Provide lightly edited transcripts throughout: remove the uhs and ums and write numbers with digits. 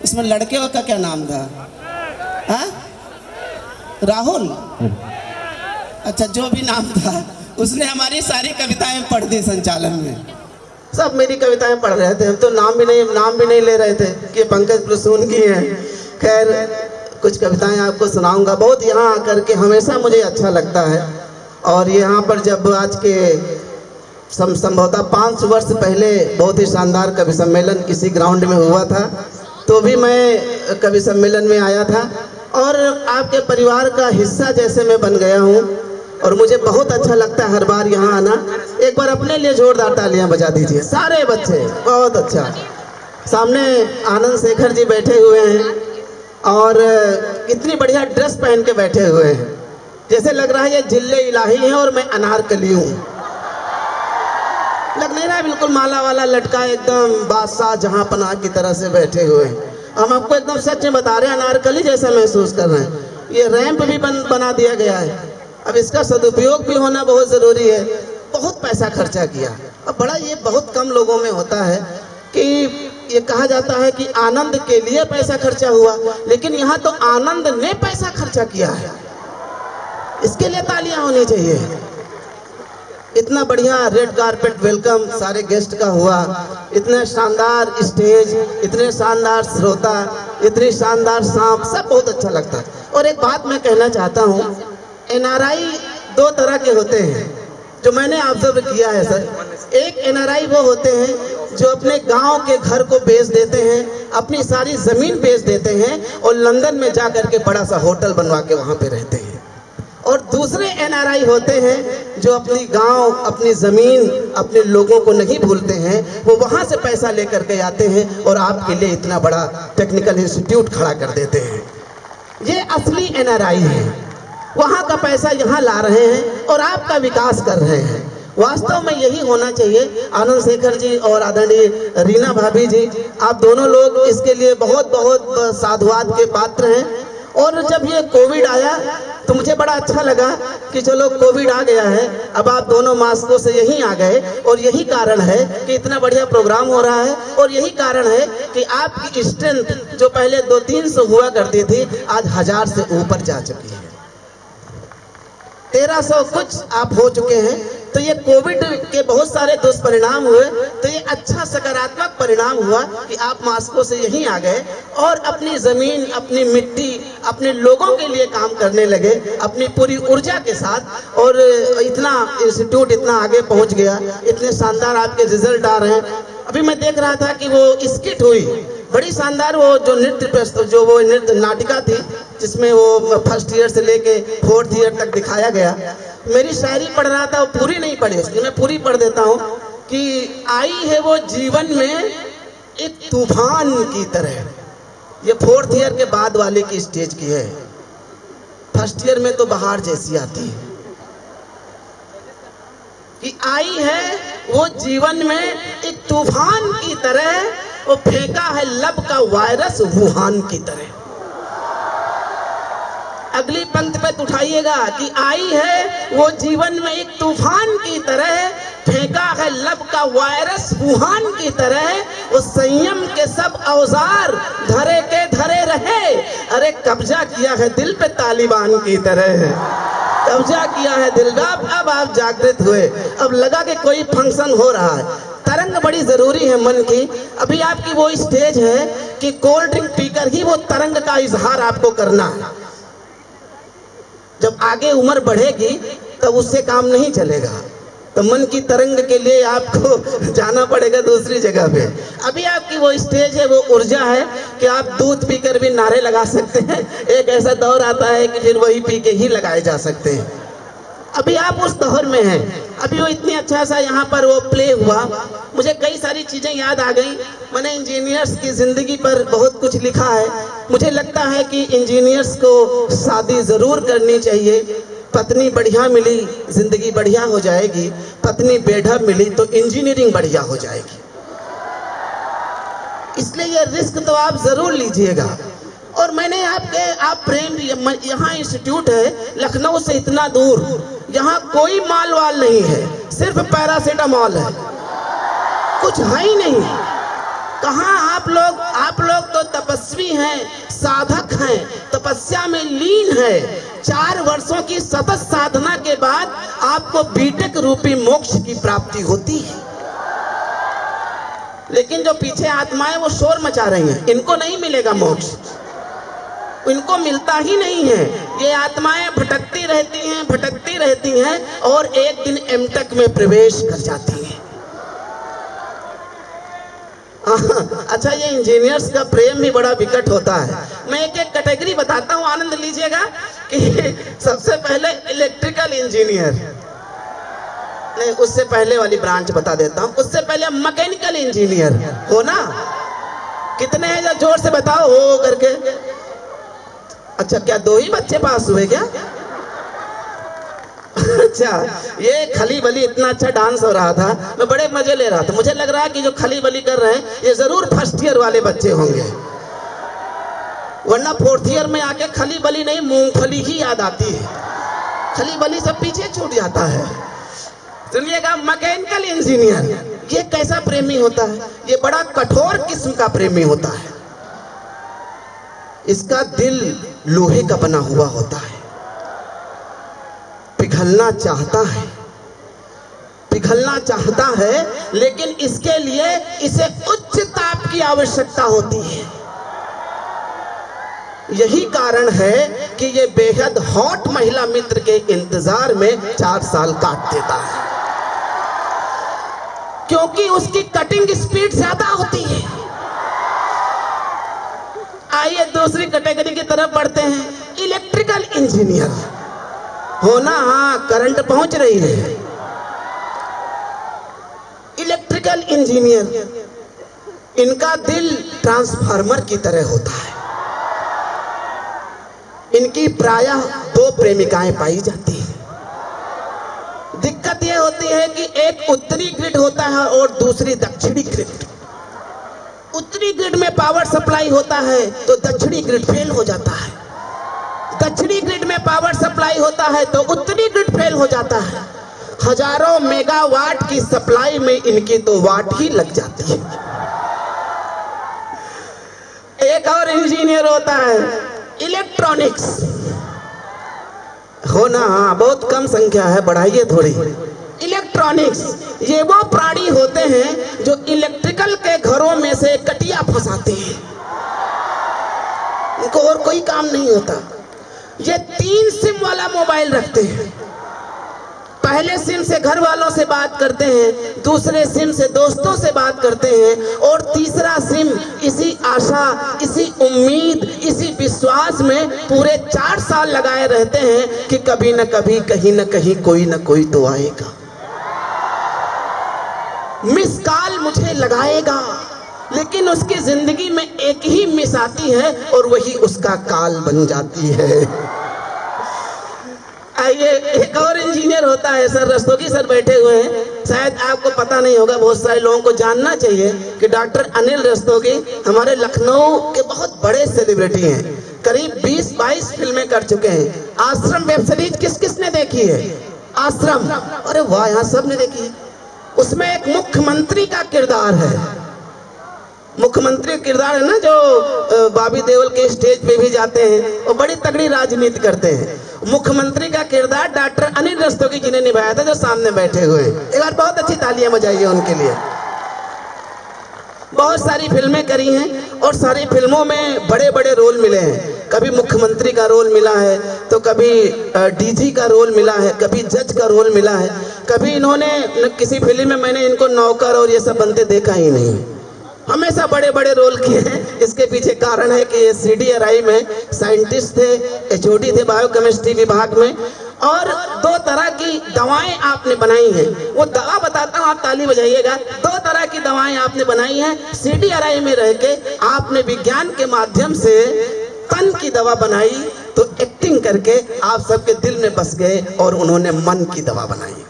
उसमें लड़के का क्या नाम था? हाँ, राहुल। अच्छा, जो भी नाम था, उसने हमारी सारी कविताएं पढ़ दी संचालन में। सब मेरी कविताएं पढ़ रहे थे, हम तो नाम भी नहीं ले रहे थे कि पंकज प्रसून की हैं। खैर, कुछ कविताएं आपको सुनाऊंगा। बहुत यहाँ आकर के हमेशा मुझे अच्छा लगता है। और यहाँ पर जब आज के संभवतः 5 वर्ष पहले बहुत ही शानदार कवि सम्मेलन किसी ग्राउंड में हुआ था, तो भी मैं कवि सम्मेलन में आया था और आपके परिवार का हिस्सा जैसे मैं बन गया हूँ और मुझे बहुत अच्छा लगता है हर बार यहाँ आना। एक बार अपने लिए जोरदार तालियां बजा दीजिए सारे बच्चे, बहुत अच्छा। सामने आनंद शेखर जी बैठे हुए हैं और कितनी बढ़िया ड्रेस पहन के बैठे हुए हैं, जैसे लग रहा है ये जिले इलाही है और मैं अनारकली हूँ। लग नहीं रहा है? बिल्कुल माला वाला लटका एकदम बादशाह जहांपनाह की तरह से बैठे हुए हैं। हम आपको एकदम सच में बता रहे हैं, अनारकली जैसा महसूस कर रहे हैं। ये रैंप भी बना दिया गया है, अब इसका सदुपयोग भी होना बहुत ज़रूरी है। बहुत पैसा खर्चा किया। अब बड़ा ये बहुत कम लोगों में होता है कि ये कहा जाता है कि आनंद के लिए पैसा खर्चा हुआ, लेकिन यहाँ तो आनंद ने पैसा खर्चा किया है। इसके लिए तालियां होनी चाहिए। इतना बढ़िया रेड कारपेट वेलकम सारे गेस्ट का हुआ, इतने शानदार स्टेज, इतने शानदार श्रोता, इतनी शानदार सांप, सब बहुत अच्छा लगता है। और एक बात मैं कहना चाहता हूँ, एनआरआई 2 तरह के होते हैं जो मैंने ऑब्जर्व किया है सर। एक एनआरआई वो होते हैं जो अपने गांव के घर को बेच देते हैं, अपनी सारी जमीन बेच देते हैं और लंदन में जा करके बड़ा सा होटल बनवा के वहां पे रहते हैं। और दूसरे एनआरआई होते हैं जो अपनी गांव, अपनी जमीन, अपने लोगों को नहीं भूलते हैं, वो वहां से पैसा लेकर के आते हैं और आपके लिए इतना बड़ा टेक्निकल इंस्टीट्यूट खड़ा कर देते हैं। ये असली एनआरआई है, वहाँ का पैसा यहाँ ला रहे हैं और आपका विकास कर रहे हैं। वास्तव में यही होना चाहिए। आनंद शेखर जी और आदरणीय रीना भाभी जी, आप दोनों लोग इसके लिए बहुत बहुत साधुवाद के पात्र हैं। और जब ये कोविड आया तो मुझे बड़ा अच्छा लगा कि चलो कोविड आ गया है, अब आप दोनों मास्कों से यहीं आ गए और यही कारण है कि इतना बढ़िया प्रोग्राम हो रहा है। और यही कारण है कि आपकी स्ट्रेंथ जो पहले 200-300 हुआ करती थी, आज 1000 से ऊपर जा चुकी है। 1300 कुछ आप हो चुके हैं। तो ये कोविड के बहुत सारे दुष्परिणाम हुए, तो ये अच्छा सकारात्मक परिणाम हुआ कि आप मास्को से यहीं आ गए और अपनी जमीन, अपनी मिट्टी, अपने लोगों के लिए काम करने लगे अपनी पूरी ऊर्जा के साथ। और इतना इंस्टीट्यूट इतना आगे पहुंच गया, इतने शानदार आपके रिजल्ट आ रहे हैं। अभी मैं देख रहा था कि वो स्किट हुई बड़ी शानदार, वो जो नृत्य नाटिका थी जिसमें वो फर्स्ट ईयर से लेके 4th ईयर तक दिखाया गया। मेरी शायरी पढ़ रहा था, वो पूरी नहीं पढ़ी, उसकी मैं पूरी पढ़ देता हूँ कि आई है वो जीवन में एक तूफान की तरह। ये 4th ईयर के बाद वाले की स्टेज की है, फर्स्ट ईयर में तो बहार जैसी आती है। कि आई है वो जीवन में एक तूफान की तरह, वो फेंका है लब का वायरस वुहान की तरह। अगली पंक्ति पे उठाइएगा कि आई है वो जीवन में एक तूफान की तरह, फेंका है लब का वायरस वुहान की तरह। वो संयम के सब औजार धरे के धरे रहे, अरे कब्जा किया है दिल पे तालिबान की तरह, कब्जा किया है दिल पे। अब आप जागृत हुए, अब लगा कि कोई फंक्शन हो रहा है। तरंग बड़ी जरूरी है मन की। अभी आपकी वो स्टेज है कि कोल्ड ड्रिंक पीकर ही वो तरंग का इजहार आपको करना है। जब आगे उम्र बढ़ेगी तब उससे काम नहीं चलेगा, तो मन की तरंग के लिए आपको जाना पड़ेगा दूसरी जगह पे। अभी आपकी वो स्टेज है, वो ऊर्जा है कि आप दूध पीकर भी नारे लगा सकते हैं। एक ऐसा दौर आता है कि फिर वही पी के ही लगाए जा सकते हैं। अभी आप उस दौर में हैं। अभी वो इतनी अच्छा सा यहाँ पर वो प्ले हुआ, मुझे कई सारी चीज़ें याद आ गई। मैंने इंजीनियर्स की ज़िंदगी पर बहुत कुछ लिखा है। मुझे लगता है कि इंजीनियर्स को शादी ज़रूर करनी चाहिए। पत्नी बढ़िया मिली, ज़िंदगी बढ़िया हो जाएगी। पत्नी बेढब मिली तो इंजीनियरिंग बढ़िया हो जाएगी। इसलिए ये रिस्क तो आप ज़रूर लीजिएगा। और मैंने आप प्रेम, यहाँ इंस्टीट्यूट है लखनऊ से इतना दूर, यहाँ कोई माल वाल नहीं है, सिर्फ पैरासीटामॉल है, कुछ है ही नहीं। कहाँ आप लोग तो तपस्वी हैं, साधक हैं, तपस्या में लीन है। 4 वर्षों की सतत साधना के बाद आपको बीटेक रूपी मोक्ष की प्राप्ति होती है। लेकिन जो पीछे आत्माएं वो शोर मचा रही हैं, इनको नहीं मिलेगा मोक्ष, इनको मिलता ही नहीं है। ये आत्माएं भटकती रहती हैं और एक दिन एमटेक में प्रवेश कर जाती हैं। अच्छा, ये इंजीनियर्स का प्रेम भी बड़ा विकट होता है। मैं एक एक कैटेगरी बताता हूँ, आनंद लीजिएगा। कि सबसे पहले इलेक्ट्रिकल इंजीनियर, नहीं उससे पहले वाली ब्रांच बता देता हूँ। उससे पहले मैकेनिकल इंजीनियर हो ना, कितने हैं जरा जोर से बताओ हो करके। अच्छा, क्या 2 ही बच्चे पास हुए क्या? अच्छा, ये खली बली इतना अच्छा डांस हो रहा था, मैं बड़े मजे ले रहा था। मुझे लग रहा है कि जो खली बली कर रहे हैं ये जरूर फर्स्ट ईयर वाले बच्चे होंगे, वरना 4th ईयर में आके खली बली नहीं मूंगफली ही याद आती है। खली बली सब पीछे छूट जाता है। सुनिएगा, मैकेनिकल इंजीनियर ये कैसा प्रेमी होता है? ये बड़ा कठोर किस्म का प्रेमी होता है। इसका दिल लोहे का बना हुआ होता है, पिघलना चाहता है, लेकिन इसके लिए इसे उच्च ताप की आवश्यकता होती है। यही कारण है कि ये बेहद हॉट महिला मित्र के इंतजार में 4 साल काट देता है, क्योंकि उसकी कटिंग स्पीड ज्यादा होती है। आइए दूसरी कैटेगरी की तरफ बढ़ते हैं। इलेक्ट्रिकल इंजीनियर हो ना, हाँ करंट पहुंच रही है। इलेक्ट्रिकल इंजीनियर, इनका दिल ट्रांसफार्मर की तरह होता है। इनकी प्रायः 2 प्रेमिकाएं पाई जाती हैं। दिक्कत यह होती है कि एक उत्तरी ग्रिड होता है और दूसरी दक्षिणी ग्रिड। उत्तरी ग्रिड में पावर सप्लाई होता है तो दक्षिणी ग्रिड फेल हो जाता है, दक्षिणी ग्रिड में पावर सप्लाई होता है तो उत्तरी ग्रिड फेल हो जाता है। हजारों मेगावाट की सप्लाई में इनकी तो वाट ही लग जाती है। एक और इंजीनियर होता है इलेक्ट्रॉनिक्स, हो ना, हाँ बहुत कम संख्या है, बढ़ाइए थोड़ी। इलेक्ट्रॉनिक्स ये वो प्राणी होते हैं जो इलेक्ट्रिकल के घरों में से कटिया फंसाते हैं, उनको और कोई काम नहीं होता। ये 3 सिम वाला मोबाइल रखते हैं। पहले सिम से घर वालों से बात करते हैं, दूसरे सिम से दोस्तों से बात करते हैं, और तीसरा सिम इसी आशा, इसी उम्मीद, इसी विश्वास में पूरे 4 साल लगाए रहते हैं कि कभी न कभी, कहीं न कहीं कोई न कोई तो आएगा, मिस कॉल मुझे लगाएगा। लेकिन उसकी जिंदगी में एक ही मिस आती है और वही उसका काल बन जाती है। आइए, एक और इंजीनियर होता है सर रस्तोगी सर बैठे हुए हैं, शायद आपको पता नहीं होगा, बहुत सारे लोगों को जानना चाहिए कि डॉक्टर अनिल रस्तोगी हमारे लखनऊ के बहुत बड़े सेलिब्रिटी हैं। करीब 20-22 फिल्में कर चुके हैं। आश्रम वेब सीरीज किस किस ने देखी है? आश्रम, अरे वाह, यहाँ सब ने देखी है। उसमें एक मुख्यमंत्री का किरदार है, मुख्यमंत्री किरदार है ना, जो बॉबी देओल के स्टेज पे भी जाते हैं और बड़ी तगड़ी राजनीति करते हैं। मुख्यमंत्री का किरदार डॉक्टर अनिल रस्तोगी जी ने निभाया था, जो सामने बैठे हुए हैं। एक बार बहुत अच्छी तालियां बजाइए उनके लिए। बहुत सारी फिल्में करी हैं और सारी फिल्मों में बड़े बड़े रोल मिले हैं। कभी मुख्यमंत्री का रोल मिला है, तो कभी डीजी का रोल मिला है, कभी जज का रोल मिला है। कभी इन्होंने किसी फिल्म में मैंने इनको नौकर और ये सब बनते देखा ही नहीं। हमेशा बड़े बड़े रोल किए हैं। इसके पीछे कारण है कि ये CDRI में साइंटिस्ट थे, HOD थे बायोकेमिस्ट्री विभाग में, और 2 तरह की दवाएं आपने बनाई हैं। वो दवा बताता हूँ, आप ताली बजाइएगा। 2 तरह की दवाएं आपने बनाई हैं। CDRI में रह के आपने विज्ञान के माध्यम से तन की दवा बनाई, तो एक्टिंग करके आप सबके दिल में बस गए और उन्होंने मन की दवा बनाई।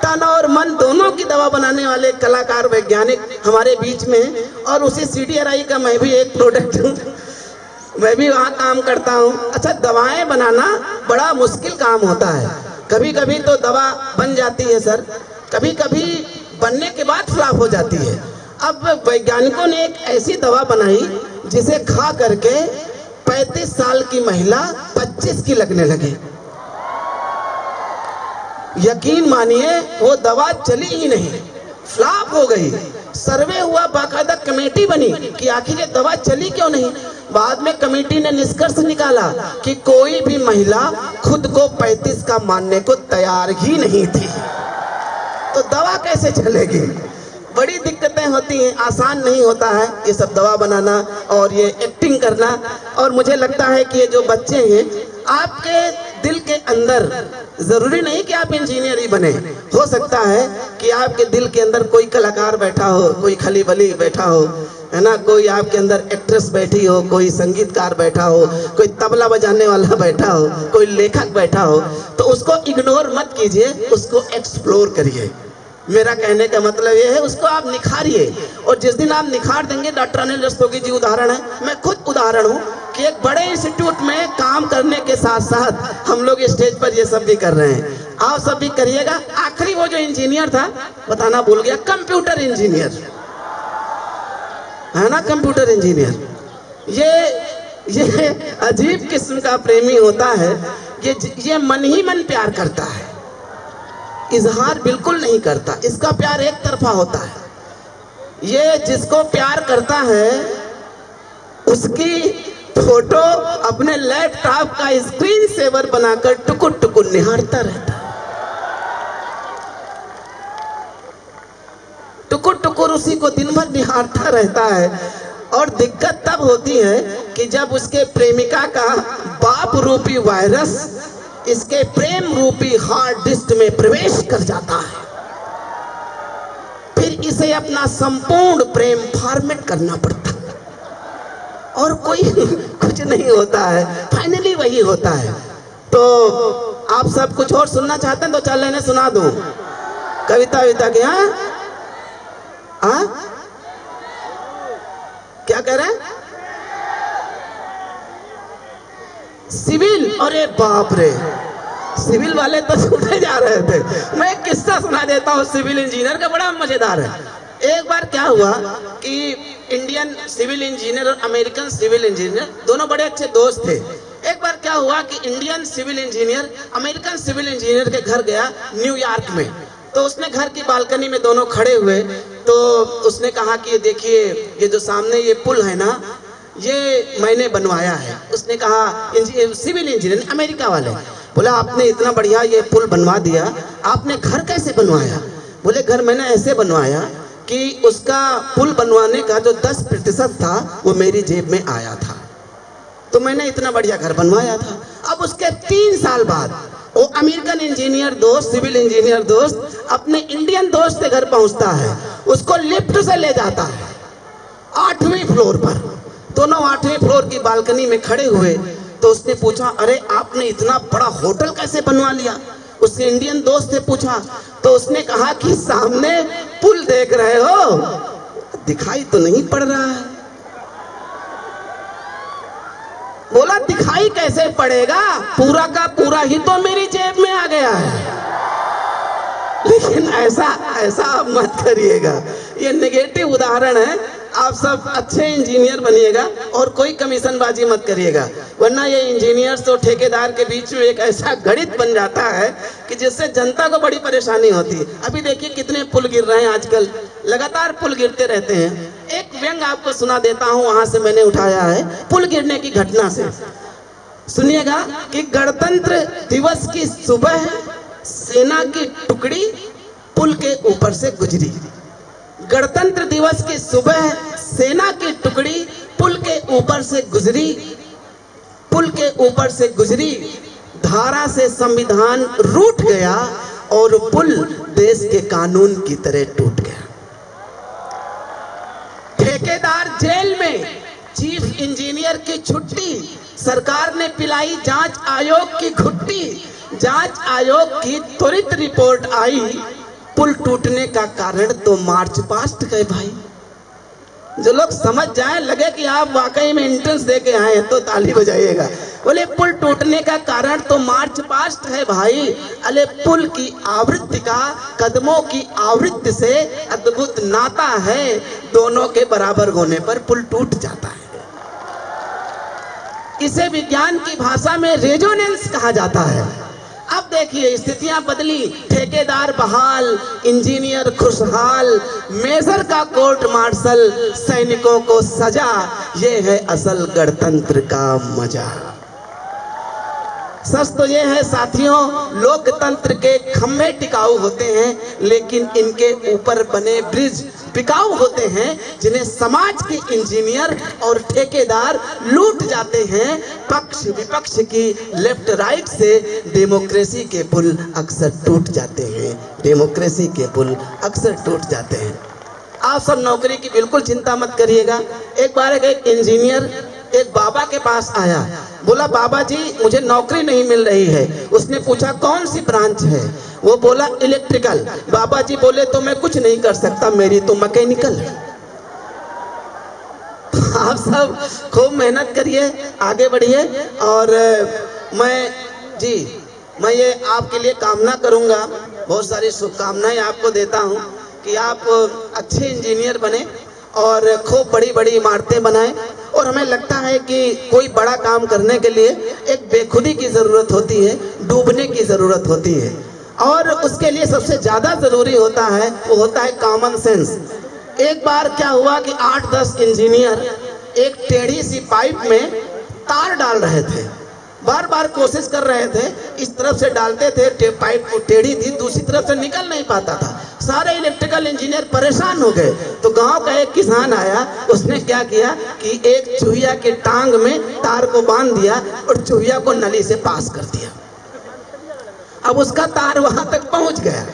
तन और मन दोनों की दवा बनाने वाले कलाकार वैज्ञानिक हमारे बीच में हैं, और उसी CDRI का मैं भी एक प्रोडक्ट हूँ, मैं भी वहाँ काम करता हूँ। अच्छा, दवाएं बनाना बड़ा मुश्किल काम होता है। कभी कभी तो दवा बन जाती है सर, कभी कभी बनने के बाद फ्लॉप हो जाती है। अब वैज्ञानिकों ने एक ऐसी दवा बनाई जिसे खा करके 35 साल की महिला 25 की लगने लगी। यकीन मानिए वो दवा चली ही नहीं, फ्लॉप हो गई। सर्वे हुआ, बाकायदा कमेटी बनी कि आखिर ये दवा चली क्यों नहीं। बाद में कमेटी ने निष्कर्ष निकाला कि कोई भी महिला खुद को 35 का मानने को तैयार ही नहीं थी, तो दवा कैसे चलेगी। बड़ी दिक्कतें होती हैं, आसान नहीं होता है ये सब दवा बनाना और ये एक्टिंग करना। और मुझे लगता है कि ये जो बच्चे हैं, आपके दिल के अंदर, जरूरी नहीं कि आप इंजीनियर ही बने, हो सकता है कि आपके दिल के अंदर कोई कलाकार बैठा हो, कोई खली बली बैठा हो, है ना, कोई आपके अंदर एक्ट्रेस बैठी हो, कोई संगीतकार बैठा हो, कोई तबला बजाने वाला बैठा हो, कोई लेखक बैठा हो। तो उसको इग्नोर मत कीजिए, उसको एक्सप्लोर करिए। मेरा कहने का मतलब ये है, उसको आप निखारिए। और जिस दिन आप निखार देंगे, डॉक्टर अनिल रस्तोगी जी उदाहरण है, मैं खुद उदाहरण हूँ कि एक बड़े इंस्टीट्यूट में काम करने के साथ साथ हम लोग स्टेज पर ये सब भी कर रहे हैं। आप सब भी करिएगा। आखिरी वो जो इंजीनियर था, बताना भूल गया, कंप्यूटर इंजीनियर है ना, कंप्यूटर इंजीनियर, ये अजीब किस्म का प्रेमी होता है। ये मन ही मन प्यार करता है, इजहार बिल्कुल नहीं करता। इसका प्यार एक तरफा होता है। ये जिसको प्यार करता है उसकी फोटो अपने लैपटॉप का स्क्रीन सेवर बनाकर टुकुर टुकुर निहारता रहता है, टुकुर टुकुर उसी को दिन भर निहारता रहता है। और दिक्कत तब होती है कि जब उसके प्रेमिका का बाप रूपी वायरस इसके प्रेम रूपी हार्ड डिस्क में प्रवेश कर जाता है, फिर इसे अपना संपूर्ण प्रेम फॉर्मेट करना पड़ता है और कोई कुछ नहीं होता है, फाइनली वही होता है। तो आप सब कुछ और सुनना चाहते हैं तो चल लेने सुना दूं कविता विता की। हाँ, क्या कह रहे हैं? सिविल, अरे बाप रे, सिविल वाले तो छूटे जा रहे थे। मैं एक किस्सा सुना देता हूँ सिविल इंजीनियर का, बड़ा मजेदार है। एक बार क्या हुआ कि इंडियन सिविल इंजीनियर और अमेरिकन सिविल इंजीनियर दोनों बड़े अच्छे दोस्त थे। एक बार क्या हुआ कि Indian civil engineer American civil engineer के घर गया न्यूयॉर्क में। तो उसने घर की बालकनी में दोनों खड़े हुए, तो उसने कहा कि देखिए ये जो सामने ये पुल है ना, ये मैंने बनवाया है। उसने कहा सिविल इंजीनियर अमेरिका वाले, बोला आपने इतना बढ़िया ये पुल बनवा दिया, आपने घर कैसे बनवाया? बोले घर मैंने ऐसे बनवाया कि उसका पुल बनवाने का जो 10% था वो मेरी जेब में आया था, तो मैंने इतना बढ़िया घर बनवाया था। अब उसके 3 साल बाद वो अमेरिकन इंजीनियर दोस्त, सिविल इंजीनियर दोस्त अपने इंडियन दोस्त के घर पहुंचता है, उसको लिफ्ट से ले जाता है 8वें फ्लोर पर। दोनों 8वें फ्लोर की बालकनी में खड़े हुए, तो उसने पूछा अरे आपने इतना बड़ा होटल कैसे बनवा लिया? उससे इंडियन दोस्त से पूछा, तो उसने कहा कि सामने पुल देख रहे हो, दिखाई तो नहीं पड़ रहा है। बोला दिखाई कैसे पड़ेगा, पूरा का पूरा ही तो मेरी जेब में आ गया है। लेकिन ऐसा आप मत करिएगा, ये नेगेटिव उदाहरण है। आप सब अच्छे इंजीनियर बनिएगा और कोई कमीशनबाजी मत करिएगा, वरना ये इंजीनियर्स और ठेकेदार के बीच में एक ऐसा गणित बन जाता है कि जिससे जनता को बड़ी परेशानी होती है। अभी देखिए कितने पुल गिर रहे हैं आजकल, लगातार पुल गिरते रहते हैं। एक व्यंग आपको सुना देता हूँ, वहां से मैंने उठाया है पुल गिरने की घटना से। सुनिएगा कि गणतंत्र दिवस की सुबह सेना की टुकड़ी पुल के ऊपर से गुजरी। गणतंत्र दिवस की सुबह सेना की टुकड़ी पुल के ऊपर से गुजरी, पुल के ऊपर से गुजरी, धारा से संविधान रूठ गया और पुल देश के कानून की तरह टूट गया। ठेकेदार जेल में, चीफ इंजीनियर की छुट्टी, सरकार ने पिलाई जांच आयोग की घुट्टी। जांच आयोग की त्वरित रिपोर्ट आई, पुल टूटने का कारण तो मार्च पास्ट गए। भाई जो लोग समझ जाएं, लगे कि आप वाकई में एंट्रेंस दे के आए हैं तो ताली बजाइएगा। बोले पुल टूटने का कारण तो मार्च पास्ट है भाई। अरे पुल की आवृत्ति का कदमों की आवृत्ति से अद्भुत नाता है, दोनों के बराबर होने पर पुल टूट जाता है। इसे विज्ञान की भाषा में रेजोनेंस कहा जाता है। अब देखिए स्थितियां बदली, ठेकेदार बहाल, इंजीनियर खुशहाल, मेजर का कोर्ट मार्शल, सैनिकों को सजा, ये है असल गणतंत्र का मजा। सच तो ये है साथियों, लोकतंत्र के खंभे टिकाऊ होते हैं लेकिन इनके ऊपर बने ब्रिज बिकाऊ होते हैं, जिन्हें समाज के इंजीनियर और ठेकेदार लूट जाते हैं। पक्ष विपक्ष की लेफ्ट राइट से डेमोक्रेसी के पुल अक्सर टूट जाते हैं, डेमोक्रेसी के पुल अक्सर टूट जाते हैं। आप सब नौकरी की बिल्कुल चिंता मत करिएगा। एक बार एक इंजीनियर एक बाबा के पास आया, बोला बाबा जी मुझे नौकरी नहीं मिल रही है। उसने पूछा कौन सी ब्रांच है? वो बोला इलेक्ट्रिकल। बाबा जी बोले तो मैं कुछ नहीं कर सकता, मेरी तो मैकेनिकल है। आप सब खूब मेहनत करिए, आगे बढ़िए। और मैं ये आपके लिए कामना करूंगा, बहुत सारी शुभकामनाएं आपको देता हूं कि आप अच्छे इंजीनियर बने और खूब बड़ी बड़ी इमारतें बनाएं। और हमें लगता है कि कोई बड़ा काम करने के लिए एक बेखुदी की ज़रूरत होती है, डूबने की ज़रूरत होती है, और उसके लिए सबसे ज़्यादा ज़रूरी होता है वो होता है कॉमन सेंस। एक बार क्या हुआ कि 8-10 इंजीनियर एक टेढ़ी सी पाइप में तार डाल रहे थे, बार बार कोशिश कर रहे थे, इस तरफ से डालते थे, पाइप टेढ़ी थी, दूसरी तरफ से निकल नहीं पाता था। सारे इलेक्ट्रिकल इंजीनियर परेशान हो गए। तो गांव का एक किसान आया, उसने क्या किया कि एक चूहिया के टांग में तार को बांध दिया और चूहिया को नली से पास कर दिया। अब उसका तार वहां तक पहुंच गया।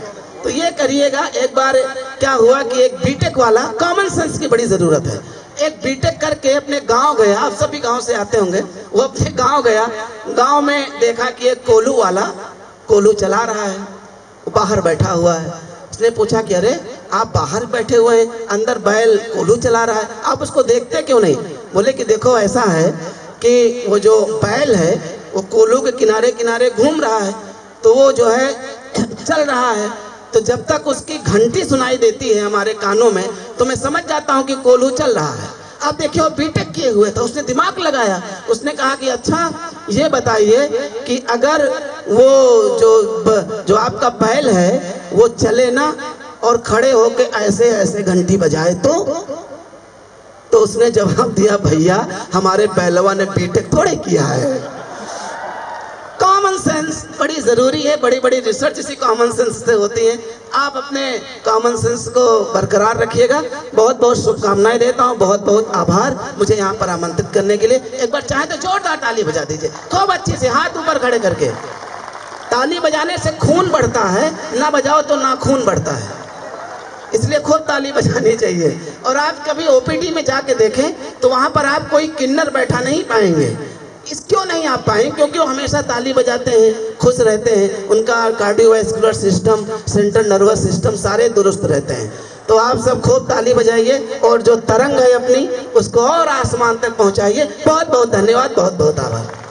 तो ये करिएगा। एक बार क्या हुआ कि एक बीटेक वाला, कॉमन सेंस की बड़ी जरूरत है, एक बीटेक करके अपने गांव गया। आप सभी गांव से आते होंगे। वो अपने गांव गया, गांव में देखा कि एक कोल्हू वाला कोल्हू चला रहा है, वो बाहर बैठा हुआ है। उसने पूछा कि अरे आप बाहर बैठे हुए हैं, अंदर बैल कोल्हू चला रहा है, आप उसको देखते क्यों नहीं? बोले कि देखो ऐसा है कि वो जो बैल है वो कोल्हू के किनारे किनारे घूम रहा है, तो वो जो है चल रहा है, तो जब तक उसकी घंटी सुनाई देती है हमारे कानों में तो मैं समझ जाता हूँ कि कोल्हू चल रहा है। अब देखिए वो बीटेक किए हुए था, उसने दिमाग लगाया। उसने कहा कि अच्छा ये बताइए कि अगर वो जो आपका बैल है वो चले ना और खड़े होके ऐसे ऐसे घंटी बजाए तो उसने जवाब दिया भैया हमारे बैलवा ने बीटेक थोड़े किया है। कॉमन सेंस बड़ी जरूरी है, बड़ी बड़ी रिसर्च इसी कॉमन सेंस से होती है। आप अपने कॉमन सेंस को बरकरार रखिएगा। बहुत बहुत शुभकामनाएं देता हूँ, बहुत बहुत आभार मुझे यहाँ पर आमंत्रित करने के लिए। एक बार चाहे तो जोरदार ताली बजा दीजिए, खूब अच्छे से हाथ ऊपर खड़े करके। ताली बजाने से खून बढ़ता है, ना बजाओ तो ना खून बढ़ता है, इसलिए खूब ताली बजानी चाहिए। और आप कभी ओपीडी में जाके देखें तो वहाँ पर आप कोई किन्नर बैठा नहीं पाएंगे। क्यों नहीं आप पाएंगे? क्योंकि वो हमेशा ताली बजाते हैं, खुश रहते हैं, उनका cardiovascular system, central nervous system सारे दुरुस्त रहते हैं। तो आप सब खूब ताली बजाइए और जो तरंग है अपनी उसको और आसमान तक पहुंचाइए। बहुत बहुत धन्यवाद, बहुत बहुत आभार।